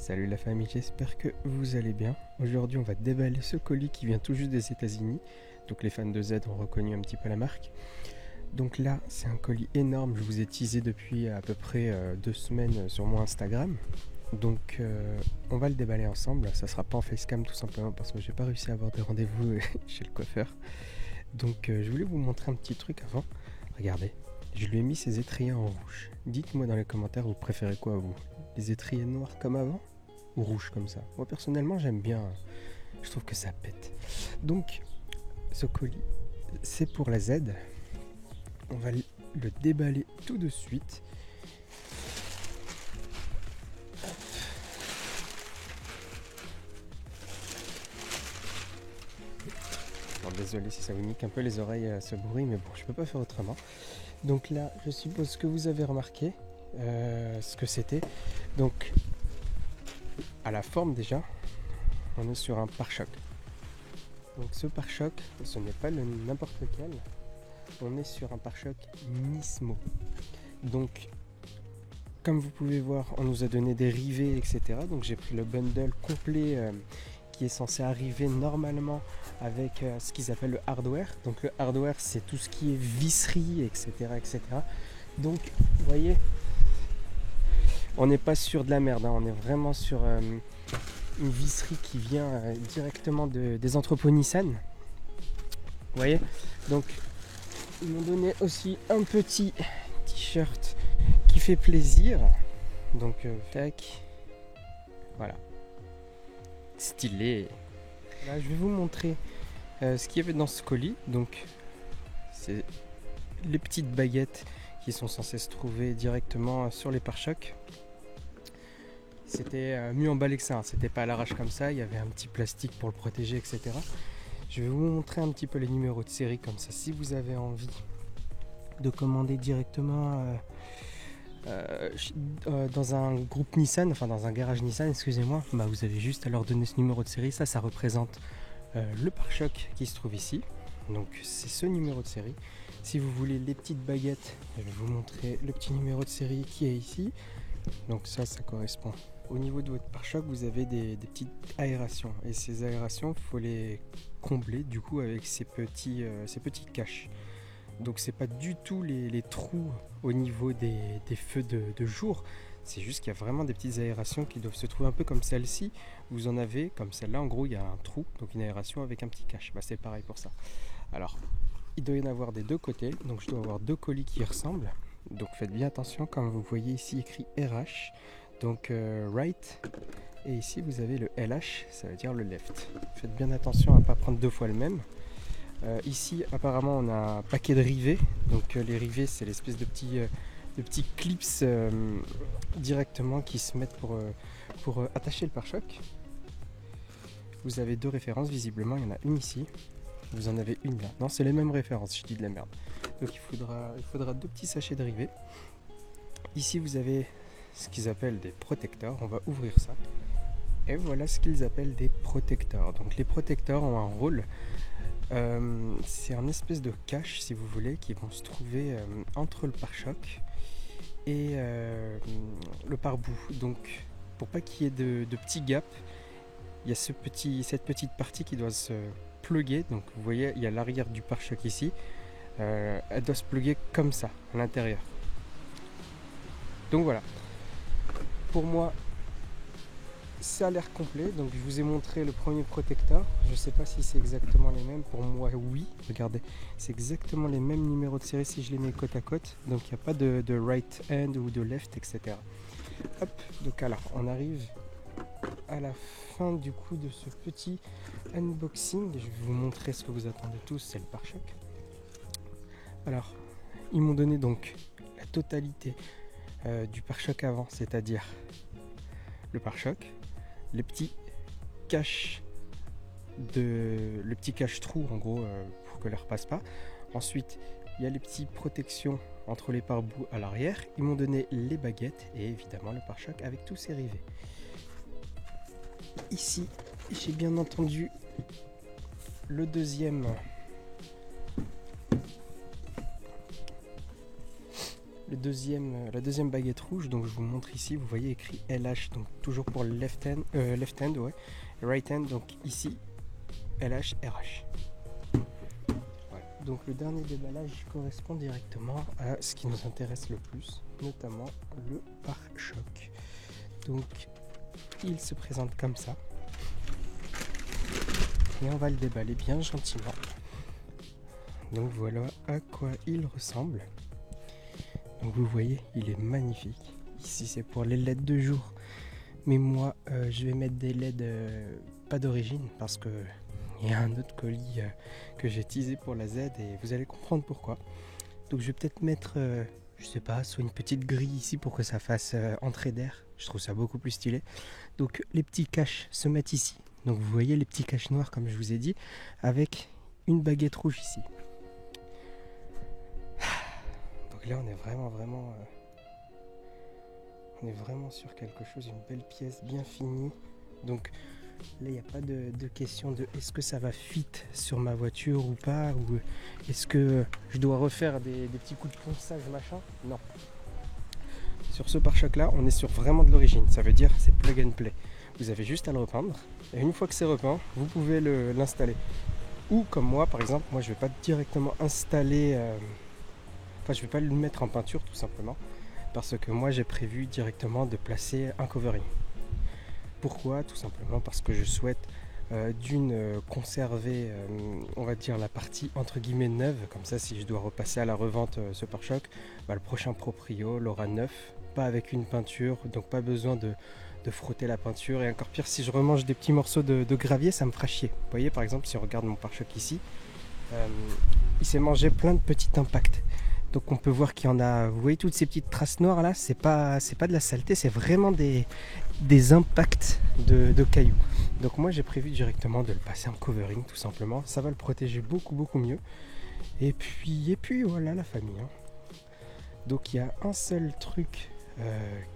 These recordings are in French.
Salut la famille, j'espère que vous allez bien. Aujourd'hui on va déballer ce colis qui vient tout juste des États-Unis. Donc les fans de Z ont reconnu un petit peu la marque. Donc là c'est un colis énorme, je vous ai teasé depuis à peu près 2 semaines sur mon Instagram. Donc on va le déballer ensemble, ça sera pas en facecam tout simplement parce que j'ai pas réussi à avoir des rendez-vous chez le coiffeur. Donc je voulais vous montrer un petit truc avant. Regardez, je lui ai mis ces étriers en rouge. Dites-moi dans les commentaires, vous préférez quoi vous? Les étriers noirs comme avant ou rouges comme ça? Moi personnellement j'aime bien, je trouve que ça pète. Donc ce colis c'est pour la Z. On va le déballer tout de suite. Bon, désolé si ça vous nique un peu les oreilles ce bruit, mais bon je peux pas faire autrement. Donc là je suppose que vous avez remarqué ce que c'était. Donc à la forme déjà, on est sur un pare-choc. Donc ce pare-choc, ce n'est pas le n'importe lequel. On est sur un pare-choc Nismo. Donc comme vous pouvez voir, on nous a donné des rivets, etc. Donc j'ai pris le bundle complet qui est censé arriver normalement avec ce qu'ils appellent le hardware. Donc le hardware c'est tout ce qui est visserie, etc. etc. Donc vous voyez, on n'est pas sur de la merde, hein. On est vraiment sur une visserie qui vient directement des entrepôts Nissan. Vous voyez, donc ils m'ont donné aussi un petit t-shirt qui fait plaisir. Donc tac, voilà, stylé. Là, je vais vous montrer ce qu'il y avait dans ce colis. Donc c'est les petites baguettes qui sont censées se trouver directement sur les pare-chocs. C'était mieux emballé que ça, hein. C'était pas à l'arrache comme ça, il y avait un petit plastique pour le protéger, etc. Je vais vous montrer un petit peu les numéros de série comme ça. Si vous avez envie de commander directement dans un groupe Nissan, enfin dans un garage Nissan, excusez-moi, bah vous avez juste à leur donner ce numéro de série. Ça représente le pare-choc qui se trouve ici. Donc c'est ce numéro de série. Si vous voulez les petites baguettes, je vais vous montrer le petit numéro de série qui est ici. Donc ça correspond. Au niveau de votre pare-choc, vous avez des petites aérations. Et ces aérations, il faut les combler du coup avec ces petits caches. Donc c'est pas du tout les trous au niveau des feux de jour. C'est juste qu'il y a vraiment des petites aérations qui doivent se trouver un peu comme celle-ci. Vous en avez comme celle-là, en gros il y a un trou, donc une aération avec un petit cache. Bah, c'est pareil pour ça. Alors il doit y en avoir des deux côtés, donc je dois avoir deux colis qui ressemblent. Donc faites bien attention, comme vous voyez ici écrit RH, donc right, et ici vous avez le LH, ça veut dire le left. Faites bien attention à ne pas prendre deux fois le même. Ici apparemment on a un paquet de rivets, donc les rivets c'est l'espèce de petits clips directement qui se mettent pour attacher le pare-choc. Vous avez deux références visiblement, il y en a une ici. Vous en avez une là. Non, c'est les mêmes références, je dis de la merde. Donc il faudra deux petits sachets de rivets. Ici vous avez ce qu'ils appellent des protecteurs. On va ouvrir ça. Et voilà ce qu'ils appellent des protecteurs. Donc les protecteurs ont un rôle. C'est un espèce de cache, si vous voulez, qui vont se trouver entre le pare-choc et le pare-boue. Donc pour pas qu'il y ait de petits gaps, il y a cette petite partie qui doit se plugger. Donc vous voyez, il y a l'arrière du pare-choc ici. Elle doit se plugger comme ça à l'intérieur. Donc voilà, pour moi ça a l'air complet. Donc je vous ai montré le premier protecteur, je sais pas si c'est exactement les mêmes. Pour moi oui, regardez, c'est exactement les mêmes numéros de série si je les mets côte à côte. Donc il n'y a pas de right hand ou de left, etc. Hop, donc alors on arrive à la fin du coup de ce petit unboxing. Je vais vous montrer ce que vous attendez tous, c'est le pare-choc. Alors ils m'ont donné donc la totalité du pare-choc avant, c'est-à-dire le pare-choc, les petits caches le petit cache-trou en gros pour que l'air passe pas. Ensuite il y a les petites protections entre les pare-boues à l'arrière. Ils m'ont donné les baguettes et évidemment le pare-choc avec tous ses rivets. Ici j'ai bien entendu le deuxième la deuxième baguette rouge, donc je vous montre ici, vous voyez écrit LH, donc toujours pour le left hand, ouais, right hand, donc ici LH, RH. Voilà. Donc le dernier déballage correspond directement à ce qui nous intéresse le plus, notamment le pare-choc. Donc il se présente comme ça, et on va le déballer bien gentiment. Donc voilà à quoi il ressemble. Donc vous voyez, il est magnifique. Ici c'est pour les LED de jour. Mais moi je vais mettre des LED pas d'origine parce que il y a un autre colis que j'ai teasé pour la Z et vous allez comprendre pourquoi. Donc je vais peut-être mettre, je sais pas, soit une petite grille ici pour que ça fasse entrée d'air. Je trouve ça beaucoup plus stylé. Donc les petits caches se mettent ici. Donc vous voyez les petits caches noirs comme je vous ai dit, avec une baguette rouge ici. Donc là on est vraiment sur quelque chose, une belle pièce bien finie. Donc là il n'y a pas de question de est-ce que ça va fit sur ma voiture ou pas, ou est-ce que je dois refaire des petits coups de ponçage machin. Non. Sur ce pare-choc là on est sur vraiment de l'origine, ça veut dire c'est plug and play. Vous avez juste à le repeindre et une fois que c'est repeint vous pouvez l'installer. Ou comme moi par exemple, moi je vais pas directement installer, je vais pas le mettre en peinture tout simplement. Parce que moi j'ai prévu directement de placer un covering. Pourquoi? Tout simplement parce que je souhaite conserver on va dire la partie entre guillemets neuve. Comme ça si je dois repasser à la revente ce pare-choc, le prochain proprio l'aura neuf, pas avec une peinture, donc pas besoin de frotter la peinture. Et encore pire, si je remange des petits morceaux de gravier, ça me fera chier. Vous voyez par exemple si on regarde mon pare-choc ici, il s'est mangé plein de petits impacts. Donc on peut voir qu'il y en a, vous voyez toutes ces petites traces noires là, c'est pas de la saleté, c'est vraiment des impacts de cailloux. Donc moi j'ai prévu directement de le passer en covering tout simplement, ça va le protéger beaucoup mieux. Et puis voilà la famille. Donc il y a un seul truc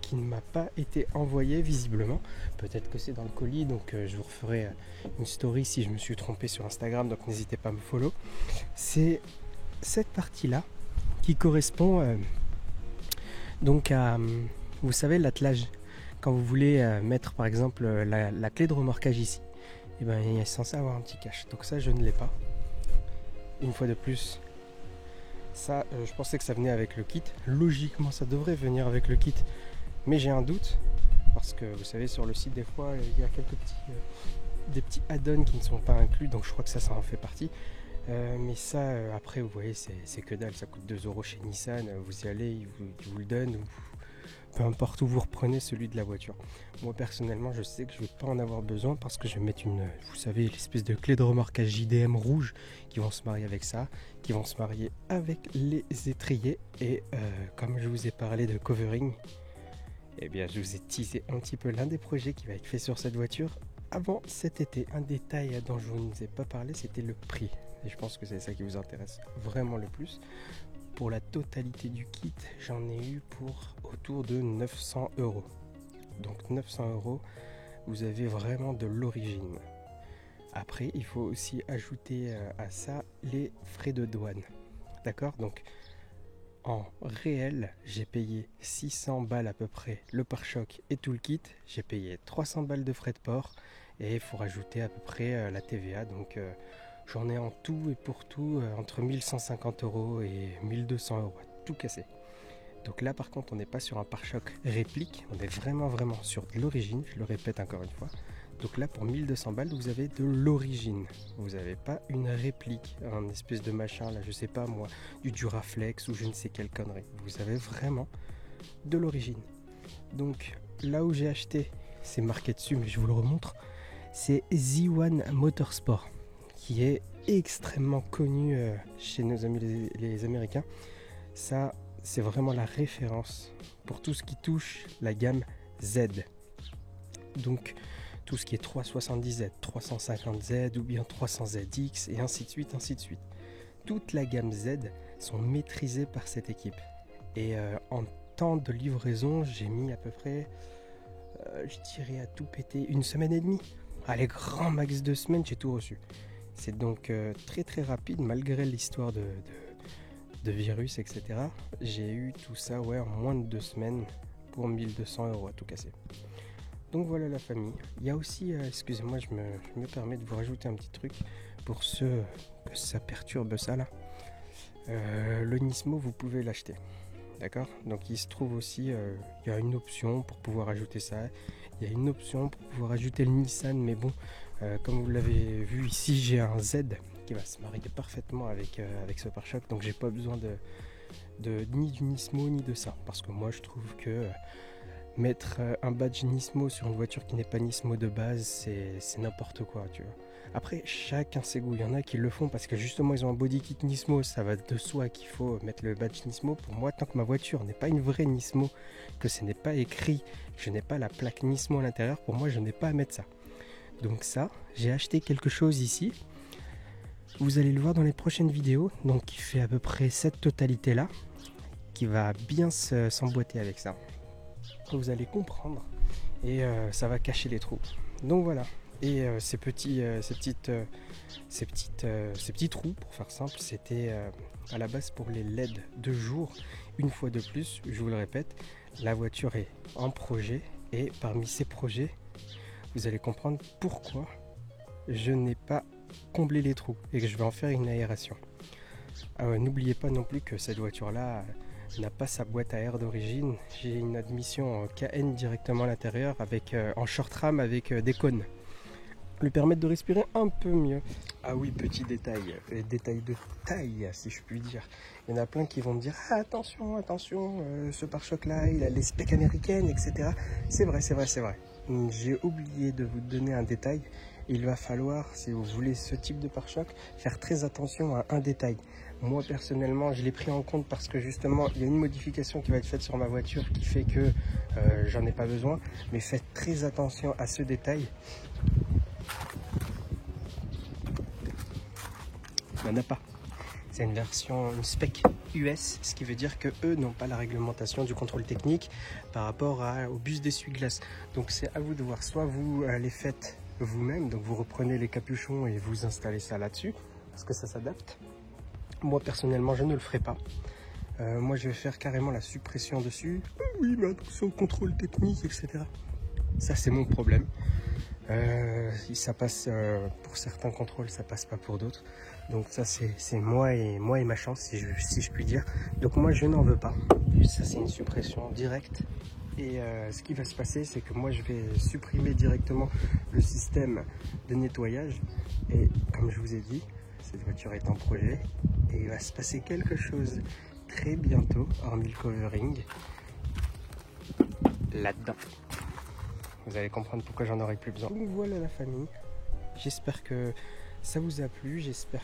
qui ne m'a pas été envoyé visiblement, peut-être que c'est dans le colis, donc je vous referai une story si je me suis trompé sur Instagram, donc n'hésitez pas à me follow. C'est cette partie là qui correspond donc à, vous savez, l'attelage. Quand vous voulez mettre par exemple la clé de remorquage ici, et ben, il est censé avoir un petit cache. Donc ça je ne l'ai pas. Une fois de plus, ça je pensais que ça venait avec le kit. Logiquement ça devrait venir avec le kit, mais j'ai un doute parce que vous savez sur le site des fois il y a quelques des petits add-ons qui ne sont pas inclus, donc je crois que ça en fait partie. Mais ça après vous voyez c'est que dalle, ça coûte 2 € chez Nissan, vous y allez, ils vous le donnent, peu importe où vous reprenez celui de la voiture. Moi personnellement je sais que je vais pas en avoir besoin parce que je vais mettre vous savez l'espèce de clé de remorquage JDM rouge qui vont se marier avec ça, qui vont se marier avec les étriers. Et comme je vous ai parlé de covering, eh bien je vous ai teasé un petit peu l'un des projets qui va être fait sur cette voiture avant cet été. Un détail dont je ne vous ai pas parlé, c'était le prix. Et je pense que c'est ça qui vous intéresse vraiment le plus. Pour la totalité du kit, j'en ai eu pour autour de 900 €. Donc 900 €, vous avez vraiment de l'origine. Après, il faut aussi ajouter à ça les frais de douane. D'accord? Donc en réel, j'ai payé 600 balles à peu près le pare-choc et tout le kit. J'ai payé 300 balles de frais de port et il faut rajouter à peu près la TVA. Donc j'en ai en tout et pour tout entre 1150 € et 1200 €, tout cassé. Donc là par contre on n'est pas sur un pare-choc réplique, on est vraiment sur de l'origine, je le répète encore une fois. Donc là pour 1200 balles vous avez de l'origine, vous n'avez pas une réplique, un espèce de machin là, je sais pas moi, du Duraflex ou je ne sais quelle connerie. Vous avez vraiment de l'origine. Donc là où j'ai acheté, c'est marqué dessus mais je vous le remontre, c'est Z1 Motorsport, qui est extrêmement connu chez nos amis les Américains. Ça, c'est vraiment la référence pour tout ce qui touche la gamme Z. Donc, tout ce qui est 370Z, 350Z ou bien 300ZX et ainsi de suite, ainsi de suite. Toute la gamme Z sont maîtrisées par cette équipe. Et en temps de livraison, j'ai mis à peu près, je dirais à tout péter, 1 semaine et demie. Allez, grand max 2 semaines, j'ai tout reçu. C'est donc très rapide malgré l'histoire de virus, etc. J'ai eu tout ça en moins de 2 semaines pour 1200 € à tout casser. Donc voilà la famille. Il y a aussi, excusez-moi, je me permets de vous rajouter un petit truc pour ceux que ça perturbe ça là. Le Nismo, vous pouvez l'acheter. D'accord? Donc il se trouve aussi, il y a une option pour pouvoir ajouter ça. Il y a une option pour pouvoir ajouter le Nissan, mais bon, comme vous l'avez vu ici, j'ai un Z qui va se marier parfaitement avec ce pare-choc. Donc j'ai pas besoin ni du Nismo ni de ça. Parce que moi je trouve que mettre un badge Nismo sur une voiture qui n'est pas Nismo de base, c'est n'importe quoi, tu vois. Après, chacun ses goûts. Il y en a qui le font parce que justement ils ont un body kit Nismo, ça va de soi qu'il faut mettre le badge Nismo. Pour moi, tant que ma voiture n'est pas une vraie Nismo, que ce n'est pas écrit, que je n'ai pas la plaque Nismo à l'intérieur, pour moi je n'ai pas à mettre ça. Donc ça, j'ai acheté quelque chose ici. Vous allez le voir dans les prochaines vidéos, donc qui fait à peu près cette totalité là, qui va bien s'emboîter avec ça. Vous allez comprendre et ça va cacher les trous. Donc voilà. Et ces petits trous, pour faire simple, c'était à la base pour les LED de jour. Une fois de plus, je vous le répète, la voiture est en projet et parmi ces projets, vous allez comprendre pourquoi je n'ai pas comblé les trous et que je vais en faire une aération. N'oubliez pas non plus que cette voiture-là n'a pas sa boîte à air d'origine. J'ai une admission en KN directement à l'intérieur en short ram avec des cônes. Lui permettre de respirer un peu mieux. Ah oui, petit détail de taille si je puis dire. Il y en a plein qui vont me dire ah, attention, ce pare-choc là il a les specs américaines, etc. C'est vrai. J'ai oublié de vous donner un détail. Il va falloir, si vous voulez ce type de pare-choc, faire très attention à un détail. Moi personnellement je l'ai pris en compte parce que justement il y a une modification qui va être faite sur ma voiture qui fait que j'en ai pas besoin. Mais faites très attention à ce détail. Il n'y en a pas. C'est une version, une spec US, ce qui veut dire que eux n'ont pas la réglementation du contrôle technique par rapport au bus d'essuie-glace. Donc c'est à vous de voir. Soit vous les faites vous-même, donc vous reprenez les capuchons et vous installez ça là-dessus, parce que ça s'adapte. Moi personnellement, je ne le ferai pas. Moi je vais faire carrément la suppression dessus. Oui, mais attention au contrôle technique, etc. Ça c'est mon problème. Ça passe pour certains contrôles, ça passe pas pour d'autres. Donc ça c'est moi et ma chance si je puis dire. Donc moi je n'en veux pas. Ça c'est une suppression directe. Et ce qui va se passer, c'est que moi je vais supprimer directement le système de nettoyage. Et comme je vous ai dit, cette voiture est en projet et il va se passer quelque chose très bientôt, hormis le covering, là-dedans. Vous allez comprendre pourquoi j'en aurai plus besoin. Donc voilà la famille. J'espère que ça vous a plu. J'espère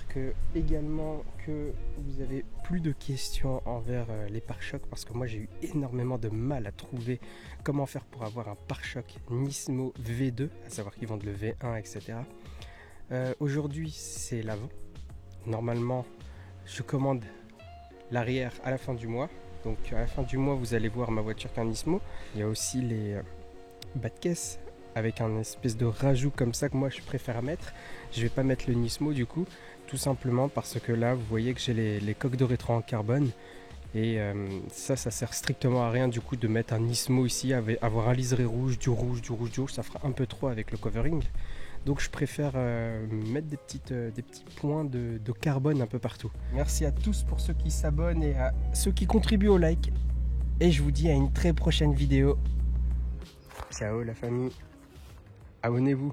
également que vous avez plus de questions envers les pare-chocs parce que moi j'ai eu énormément de mal à trouver comment faire pour avoir un pare-choc Nismo V2, à savoir qu'ils vendent le V1, etc. Aujourd'hui c'est l'avant. Normalement je commande l'arrière à la fin du mois. Donc à la fin du mois vous allez voir ma voiture qu'un Nismo. Il y a aussi les bas de caisse avec un espèce de rajout comme ça que moi je préfère mettre. Je vais pas mettre le Nismo du coup, tout simplement parce que là vous voyez que j'ai les coques de rétro en carbone et ça sert strictement à rien du coup de mettre un Nismo ici, avoir un liseré rouge, du rouge, ça fera un peu trop avec le covering. Donc je préfère mettre des petits points de carbone un peu partout. Merci à tous pour ceux qui s'abonnent et à ceux qui contribuent au like. Et je vous dis à une très prochaine vidéo. Ciao la famille. Abonnez-vous.